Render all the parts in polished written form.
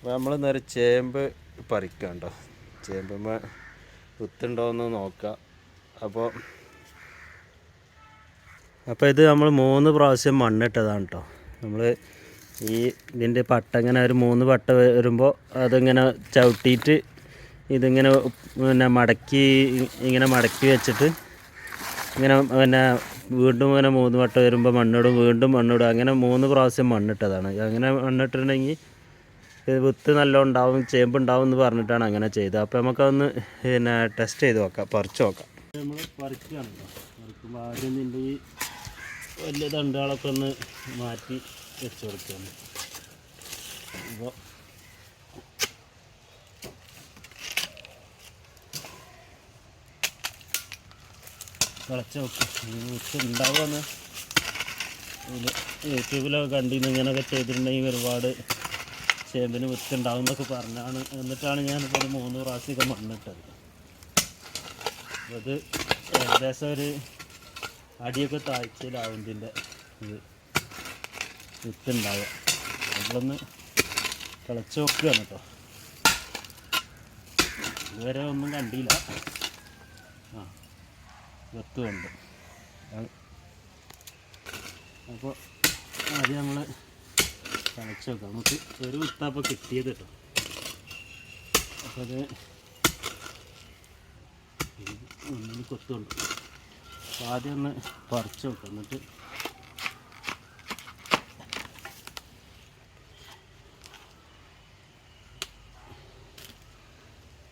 നമ്മൾ നേരെ ചേമ്പ് പറിക്കാം കേട്ടോ. ചേമ്പ് വിത്തുണ്ടോയെന്ന് നോക്കാം. അപ്പോൾ ഇത് നമ്മൾ 3 പ്രാവശ്യം മണ്ണിട്ടതാണ് കേട്ടോ. നമ്മൾ ഇതിൻ്റെ പട്ട ഇങ്ങനെ ഒരു 3 പട്ട വരുമ്പോൾ അതിങ്ങനെ ചവിട്ടിയിട്ട് ഇതിങ്ങനെ ഇങ്ങനെ മടക്കി വെച്ചിട്ട് ഇങ്ങനെ വീണ്ടും 3 വട്ടം വരുമ്പോൾ മണ്ണിടും, വീണ്ടും മണ്ണിടും. അങ്ങനെ 3 പ്രാവശ്യം മണ്ണിട്ടതാണ്. അങ്ങനെ മണ്ണിട്ടിട്ടുണ്ടെങ്കിൽ വിത്ത് നല്ല ഉണ്ടാവും, ചേമ്പുണ്ടാവും എന്ന് പറഞ്ഞിട്ടാണ് അങ്ങനെ ചെയ്തത്. അപ്പോൾ നമുക്കതൊന്ന് ടെസ്റ്റ് ചെയ്ത് നോക്കാം, പറിച്ച് നോക്കാം. നമ്മൾ പറിക്കുകയാണല്ലോ. പറിക്കുമ്പോൾ ആദ്യം ഇതിൻ്റെ ഈ വലിയ തണ്ടുകളൊക്കെ ഒന്ന് മാറ്റി വെച്ച് കൊടുക്കുകയാണ്. അപ്പോൾ കളച്ച് നോക്കും വിത്ത് ഉണ്ടാവുമെന്ന്. യൂട്യൂബിലൊക്കെ കണ്ടിന്ന് ഇങ്ങനെയൊക്കെ ചെയ്തിട്ടുണ്ടെങ്കിൽ ഒരുപാട് ചേമ്പിന് വിത്ത് ഉണ്ടാവും എന്നൊക്കെ പറഞ്ഞാണ്. എന്നിട്ടാണ് ഞാനിപ്പോൾ 3 പ്രാവശ്യമൊക്കെ മണ്ണിട്ടത്. അത് ഏകദേശം ഒരു അടിയൊക്കെ താഴ്ചയിലാവും ഇതിൻ്റെ ഇത് വിത്തുണ്ടാവുക. നമ്മളൊന്ന് കളച്ച് നോക്കുകയാണ് കേട്ടോ. ഇതുവരെ ഒന്നും കണ്ടില്ല. വിത്തുണ്ട്. അപ്പോൾ ആദ്യം നമ്മൾ കളച്ച് നോക്കാം. നമുക്ക് ഒരു വിത്താപ്പോൾ കിട്ടിയത് കേട്ടോ. അപ്പോൾ അത് ഒന്നിന് കൊത്തുണ്ട്. അപ്പോൾ ആദ്യം ഒന്ന് പറിച്ച് നോക്കാം. എന്നിട്ട്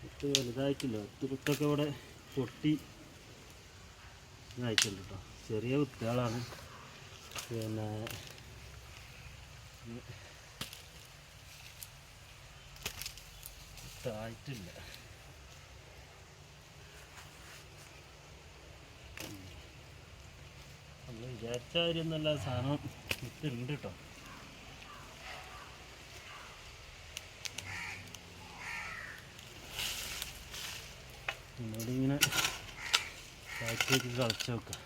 വിത്ത് വലുതായിട്ടില്ല. വിത്തൊക്കെ ഇവിടെ പൊട്ടി ആയിട്ടുണ്ട് കേട്ടോ. ചെറിയ വിത്തുകളാണ്. പിന്നെ ആയിട്ടില്ല. നമ്മൾ വിചാരിച്ച കാര്യമൊന്നുമല്ല, സാധനം വിത്തുണ്ട് കേട്ടോ. ഇങ്ങനെ കാറ്റേക്ക് കളിച്ച് നോക്കാം.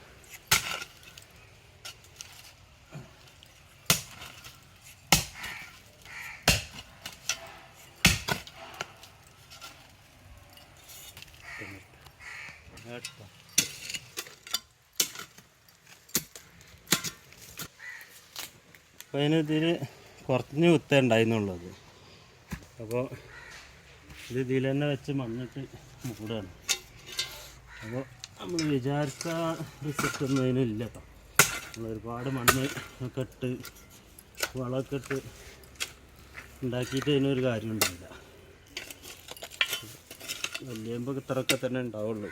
അപ്പോൾ ഇതിൽ കുറഞ്ഞ് വിത്തേ ഉണ്ടായിരുന്നുള്ളത്. അപ്പോൾ ഇതിൽ തന്നെ വെച്ച് മണ്ണിട്ട് മൂടാണ്. അപ്പോൾ നമ്മൾ വിചാരിച്ച റിസൾട്ട് ഒന്നും അതിനില്ല കേട്ടോ. നമ്മൾ ഒരുപാട് മണ്ണ് ഒക്കെ ഇട്ട് വളമൊക്കെ ഇട്ട് ഉണ്ടാക്കിയിട്ട് അതിനൊരു കാര്യം ഉണ്ടാവില്ല. വലിയമ്പോൾ ഇത്രയൊക്കെ തന്നെ ഉണ്ടാവുള്ളൂ.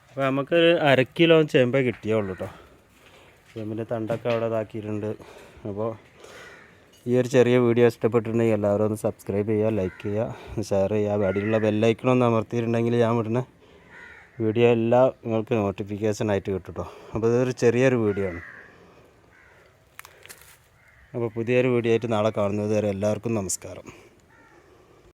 അപ്പോൾ നമുക്കൊരു 1/2 കിലോ ചേമ്പേ കിട്ടിയുള്ളൂ കേട്ടോ. ചേമ്പിൻ്റെ തണ്ടൊക്കെ അവിടെ ഇതാക്കിയിട്ടുണ്ട്. അപ്പോൾ ഈ ഒരു ചെറിയ വീഡിയോ ഇഷ്ടപ്പെട്ടിട്ടുണ്ടെങ്കിൽ എല്ലാവരും ഒന്ന് സബ്സ്ക്രൈബ് ചെയ്യുക, ലൈക്ക് ചെയ്യുക, ഷെയർ ചെയ്യുക. അടിയിലുള്ള ബെല്ലൈക്കണൊന്ന് അമർത്തിയിട്ടുണ്ടെങ്കിൽ ഞാൻ വിടുന്ന വീഡിയോ എല്ലാം നിങ്ങൾക്ക് നോട്ടിഫിക്കേഷനായിട്ട് കിട്ടും കേട്ടോ. അപ്പോൾ ഇതൊരു ചെറിയൊരു വീഡിയോ ആണ്. അപ്പോൾ പുതിയൊരു വീഡിയോ ആയിട്ട് നാളെ കാണുന്നത് വരെ എല്ലാവർക്കും നമസ്കാരം.